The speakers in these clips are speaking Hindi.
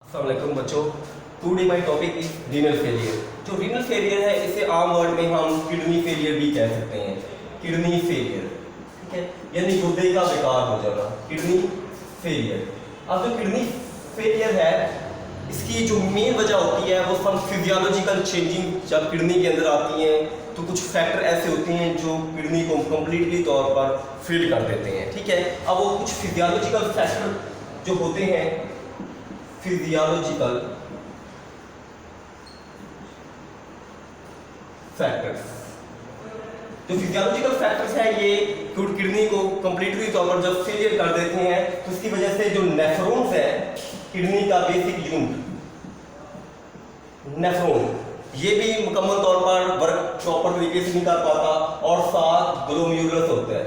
अस्सलाम वालेकुम बच्चों, today my topic is renal failure. जो रीनल फेलियर है इसे आम वर्ड में हम किडनी फेलियर भी कह सकते हैं। किडनी फेलियर, ठीक है, यानी गुर्दे का बेकार हो जाना, किडनी फेलियर। अब जो किडनी फेलियर है इसकी जो मेन वजह होती है वो सम फिजियोलॉजिकल चेंजिंग जब किडनी के अंदर आती हैं तो कुछ फैक्टर ऐसे होते हैं जो किडनी को कम्प्लीटली तौर पर फेल कर देते हैं, ठीक है। अब वो कुछ फिजियोलॉजिकल फैक्टर जो होते हैं, फिजियोलॉजिकल फैक्टर्स, जो फिजियोलॉजिकल फैक्टर्स हैं ये किडनी को कंप्लीटली तौर पर जब फेलियर कर देते हैं तो इसकी वजह से जो नेफ्रॉन्स है किडनी का बेसिक यूनिट नेफ्रॉन, ये भी मुकम्मल तौर पर वर्क प्रॉपर तरीके से नहीं कर पाता और साथ ग्लोमेरुलस होता है,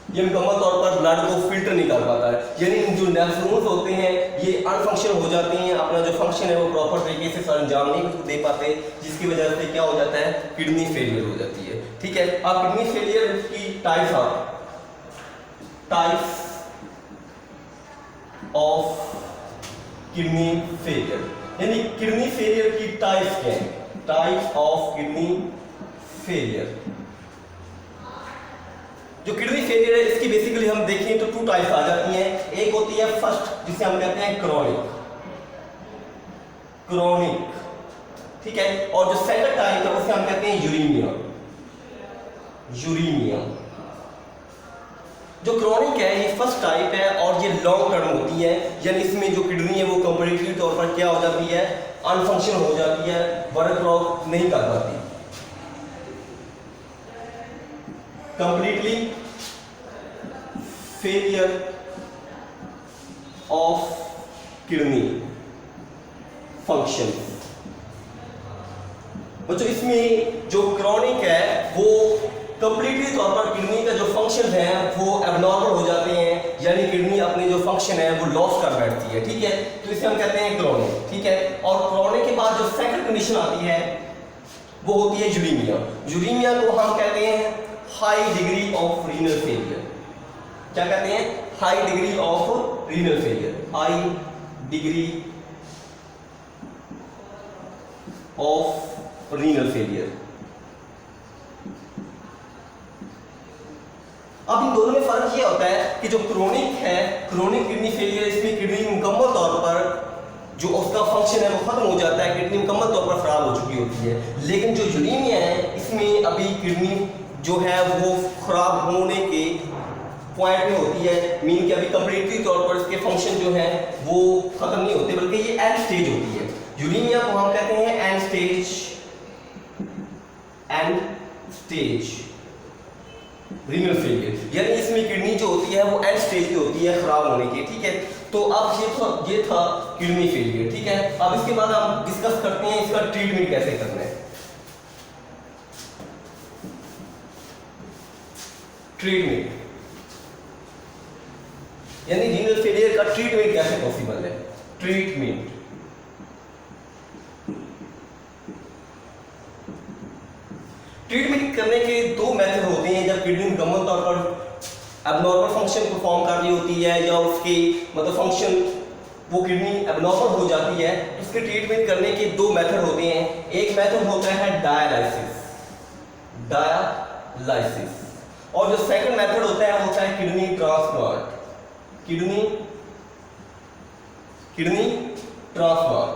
ये मुकम्मल तौर पर ब्लड को फिल्टर नहीं कर पाता है। यानी जो नेफ्रॉन्स होते हैं ये अनफंक्शन हो जाते हैं, अपना जो फंक्शन है वो प्रॉपर तरीके से सर अंजाम नहीं दे पाते, जिसकी वजह से क्या हो जाता है, किडनी फेलियर हो जाती है, ठीक है। अब किडनी फेलियर की टाइप्स ऑफ किडनी फेलियर, यानी किडनी फेलियर की टाइप्स क्या है, टाइप्स ऑफ किडनी फेलियर। जो किडनी फेलियर है इसकी बेसिकली हम देखें तो टू टाइप्स आ जाती हैं। एक होती है फर्स्ट जिसे हम कहते हैं क्रोनिक, ठीक है, और जो सेकंड टाइप है उसे हम कहते हैं यूरीमिया। जो क्रोनिक है ये फर्स्ट टाइप है और ये लॉन्ग टर्म होती है, यानी इसमें जो किडनी है वो कंप्लीटली तौर पर क्या हो जाती है, अनफंक्शन हो जाती है, वर्क प्रॉपर नहीं कर पाती, completely failure of kidney function. बच्चों इसमें जो क्रोनिक है वो कंप्लीटली तौर पर किडनी का जो फंक्शन है वो एबनॉर्मल हो जाते हैं, यानी किडनी अपने जो फंक्शन है वो लॉस कर बैठती है, ठीक है, तो इसे हम कहते हैं क्रोनिक, ठीक है। और क्रोनिक के बाद जो सेकंड कंडीशन आती है वो होती है यूरीमिया। यूरीमिया को हम कहते हैं high degree of renal failure. क्या कहते हैं, high degree of renal failure, high degree of renal failure. अब इन दोनों में फर्क ये होता है कि जो क्रोनिक है, क्रोनिक किडनी फेलियर, इसमें किडनी मुकम्मल तौर पर जो उसका फंक्शन है वो खत्म हो जाता है, किडनी मुकम्मल तौर पर खराब हो चुकी होती है। लेकिन जो यूरीमिया है इसमें अभी किडनी जो है वो खराब होने के पॉइंट में होती है, मीन कि अभी कंप्लीटली तौर पर इसके फंक्शन जो है वो खत्म नहीं होते, बल्कि ये एंड स्टेज होती है। यूरीमिया को हम कहते हैं एंड स्टेज रीनल फेलियर, यानी इसमें किडनी जो होती है वो एंड स्टेज की होती है खराब होने की, ठीक है। तो अब ये था किडनी फेलियर, ठीक है। अब इसके बाद हम डिस्कस करते हैं इसका ट्रीटमेंट कैसे करना है। ट्रीटमेंट यानी रीनल फेलियर का ट्रीटमेंट कैसे पॉसिबल है। ट्रीटमेंट करने के दो मेथड होते हैं। जब किडनी मुकम्मल तौर पर एबनॉर्मल फंक्शन परफॉर्म कर रही होती है या उसकी मतलब फंक्शन वो किडनी एबनॉर्मल हो जाती है, इसके ट्रीटमेंट करने के दो मेथड होते हैं। एक मेथड होता है डायलिसिस, और जो सेकंड मेथड होता है किडनी ट्रांसप्लांट। किडनी ट्रांसप्लांट,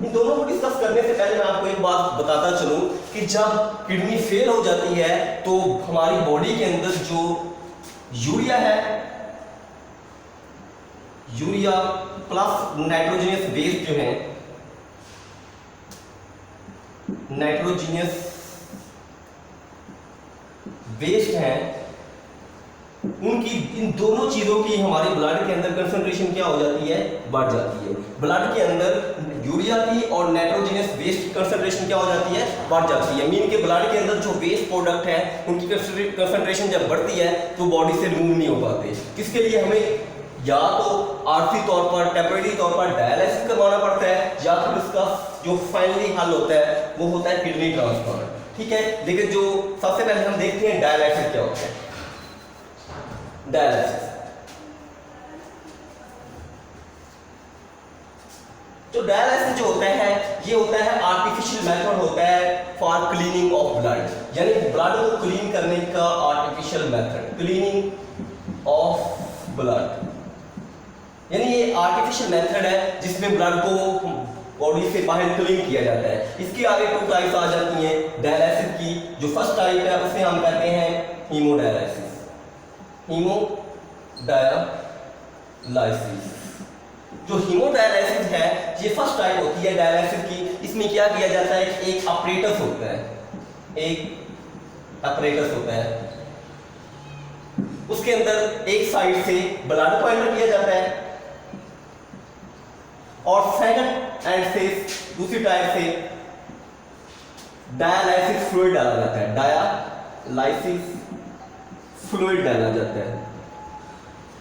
इन दोनों को डिस्कस करने से पहले मैं आपको एक बात बताता चलूं कि जब किडनी फेल हो जाती है तो हमारी बॉडी के अंदर जो यूरिया है, यूरिया प्लस नाइट्रोजनियस वेस्ट जो है, नाइट्रोजनियस वेस्ट है, उनकी इन दोनों चीजों की हमारे ब्लड के अंदर कंसंट्रेशन क्या हो जाती है, बढ़ जाती है। ब्लड के अंदर यूरिया की और नाइट्रोजनियस वेस्ट की कंसंट्रेशन क्या हो जाती है, बढ़ जाती है। मीन के ब्लड के अंदर जो वेस्ट प्रोडक्ट है उनकी कंसंट्रेशन जब बढ़ती है तो बॉडी से रिमूव नहीं हो पाते। इसके लिए हमें या तो आर्थिक तौर पर टेम्परेरी तौर पर डायलिसिस करवाना पड़ता है, या फिर इसका जो फाइनली हल होता है वो होता है किडनी ट्रांसप्लांट, ठीक है। लेकिन जो सबसे पहले हम देखते हैं डायलिसिस क्या होता है। डायलिसिस। तो डायलिसिस जो होता है ये होता है आर्टिफिशियल मेथड होता है फॉर क्लीनिंग ऑफ ब्लड, यानी ब्लड को क्लीन करने का artificial method, cleaning of blood, यानी ये आर्टिफिशियल मेथड है जिसमें ब्लड को बॉडी से बाहर क्लीन किया जाता है। इसकी आगे 2 टाइप्स आ जाती हैं डायलिसिस की। जो फर्स्ट टाइप है उसे हम कहते हैं हीमोडायलिसिस, हीमोडायलिसिस। जो हीमोडायलिसिस है ये फर्स्ट टाइप होती है डायलिसिस की। इसमें क्या किया जाता है, एक अपरेटस होता है, एक अपरेटस होता है, उसके अंदर एक साइड से ब्लड को एंटर किया जाता है और सेकंड एंड से दूसरी टाइप से डायलाइसिस फ्लूइड डाला जाता है, डायलाइसिस फ्लूइड डाला जाता है।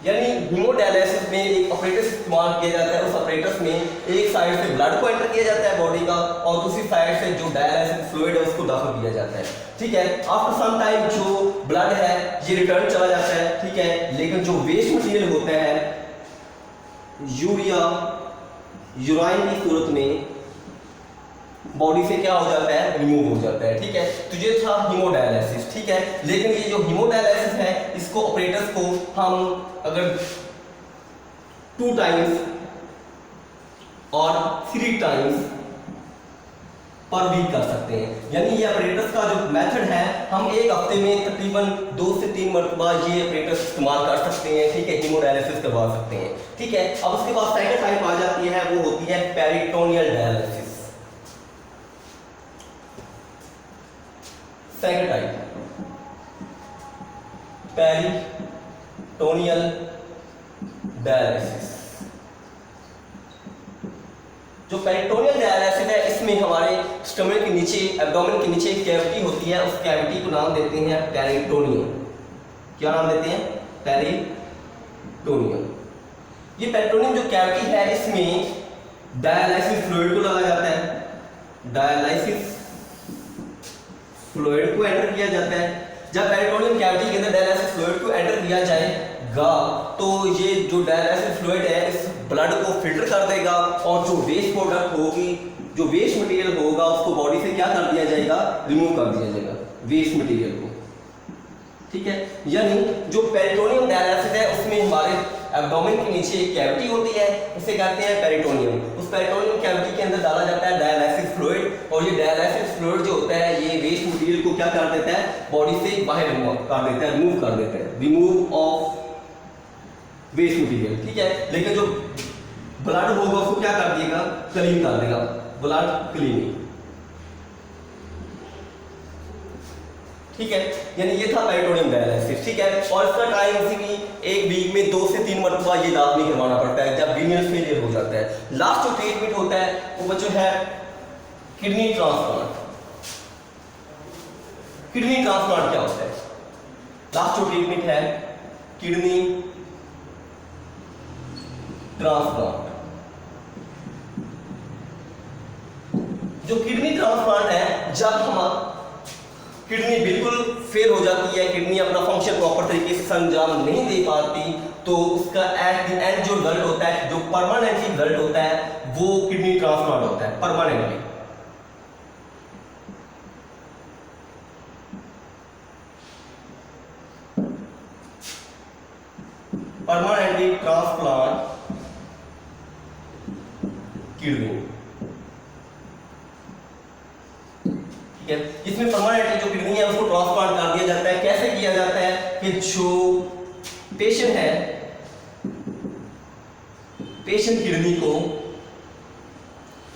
यानी हीमोडायलिसिस में एक ऑपरेटस इस्तेमाल किया जाता है। उस ऑपरेटस में एक साइड से ब्लड को एंटर किया जाता है बॉडी का और दूसरी साइड से जो डायलिसिस फ्लूइड है उसको दाखिल किया जाता है। ठीक है, आफ्टर सम टाइम जो ब्लड है ये रिटर्न चला जाता है। ठीक है, लेकिन जो वेस्ट मटेरियल होता है यूरिया, यूराइन की सूरत में बॉडी से क्या हो जाता है, रिमूव हो जाता है। ठीक है, तो ये था हीमोडायलिसिस। ठीक है, लेकिन ये जो हीमोडायलिसिस है इसको ऑपरेटर्स को हम अगर 2 टाइम्स और 3 टाइम्स पर वीक कर सकते हैं। यानी ये ऑपरेटर्स का जो मेथड है हम एक हफ्ते में तकरीबन 2 से 3 मरतबा ये ऑपरेटर्स इस्तेमाल कर सकते हैं। ठीक है, हीमोडायलिसिस करवा सकते हैं। ठीक है, अब उसके बाद सेकंड टाइप आ जाती है, वो होती है peritoneal dialysis. Second type peritoneal dialysis. जो पेरिटोनियल डायलिसिस है इसमें हमारे स्टमक के नीचे, एब्डोमेन के नीचे एक कैविटी होती है, उस कैविटी को नाम देते हैं पेरिटोनियम। क्या नाम देते हैं, पेरिटोनियम। ये पेरिटोनियम जो कैविटी है इसमें डायलाइसिस फ्लूइड को लगाया जाता है, डायलाइसिस फ्लूइड को एंटर किया जाता है। जब पेरिटोनियम कैविटी के अंदर डायलाइसिस फ्लूइड को एंटर किया जाएगा तो ये जो डायलाइसिस फ्लूइड है इस ब्लड को फिल्टर कर देगा और जो वेस्ट प्रोडक्ट होगी, जो वेस्ट मटेरियल होगा उसको बॉडी से क्या कर दिया जाएगा, रिमूव कर दिया जाएगा वेस्ट मटेरियल को। ठीक है, यानी जो पेरिटोनियम डायलिसिस है उसमें हमारे एब्डोमेन के नीचे एक कैविटी होती है, उसे कहते हैं पेरिटोनियम। उस पेरिटोनियम कैविटी के अंदर डाला जाता है डायलिसिस फ्लूइड और ये डायलिसिस फ्लूइड जो होता है ये वेस्ट मटेरियल को क्या कर देता है, बॉडी से बाहर कर देता है, रिमूव कर देता है, रिमूव ऑफ वेस्ट मटेरियल। ठीक है, लेकिन जो ब्लड होगा उसको क्या कर देगा, क्लीन कर देगा, ब्लड क्लीनिंग। ठीक है, यानी ये था पेरिटोनियम डायलिसिस। ठीक है, और इसका टाइम इसी भी एक वीक में 2 से 3 मरतबा ये लाजमी करवाना पड़ता है जब रीनल फेलियर हो जाता है। लास्ट जो ट्रीटमेंट होता है वो बच्चों है किडनी ट्रांसप्लांट। किडनी ट्रांसप्लांट क्या होता है, लास्ट जो ट्रीटमेंट है किडनी ट्रांसप्लांट। जो किडनी ट्रांसप्लांट है, जब हम किडनी बिल्कुल फेल हो जाती है, किडनी अपना फंक्शन प्रॉपर तरीके से अंजाम नहीं दे पाती, तो उसका एट द एंड जो रिजल्ट होता है, जो परमानेंटली रिजल्ट होता है वो किडनी ट्रांसप्लांट होता है। Permanently transplant kidney. इसमें परमानेंटली जो किडनी है उसको ट्रांसप्लांट कर दिया जाता है। कैसे किया जाता है कि जो पेशेंट है, पेशेंट किडनी को,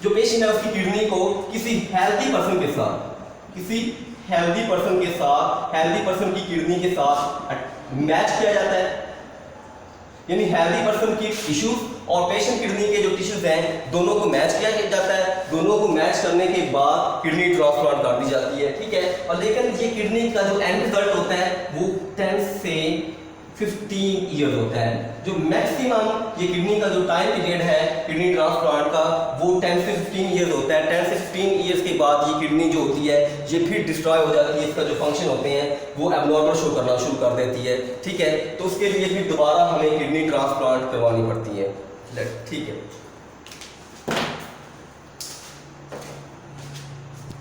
जो पेशेंट है उसकी किडनी को किसी हेल्दी पर्सन के साथ, किसी हेल्दी पर्सन के साथ, हेल्दी पर्सन की किडनी के साथ मैच किया जाता है। यानी हेल्दी पर्सन की टिश्यूज और पेशेंट किडनी के जो टिश्यूज हैं दोनों को मैच किया जाता है। दोनों को मैच करने के बाद किडनी ट्रांसप्लांट कर दी जाती है। ठीक है, और लेकिन ये किडनी का जो एंड रिजल्ट होता है वो 10 से 15 ईयर होता है। जो मैक्सिमम ये किडनी का जो टाइम पीरियड है किडनी ट्रांसप्लांट का वो 10 से 15 ईयर्स होता है। 10 से 15 ईयर्स के बाद ये किडनी जो होती है ये फिर डिस्ट्रॉय हो जाती है, इसका जो फंक्शन होते हैं वो एबनॉर्मल शो करना शुरू कर देती है। ठीक है, तो उसके लिए फिर दोबारा हमें किडनी ट्रांसप्लांट करवानी पड़ती है। ठीक है।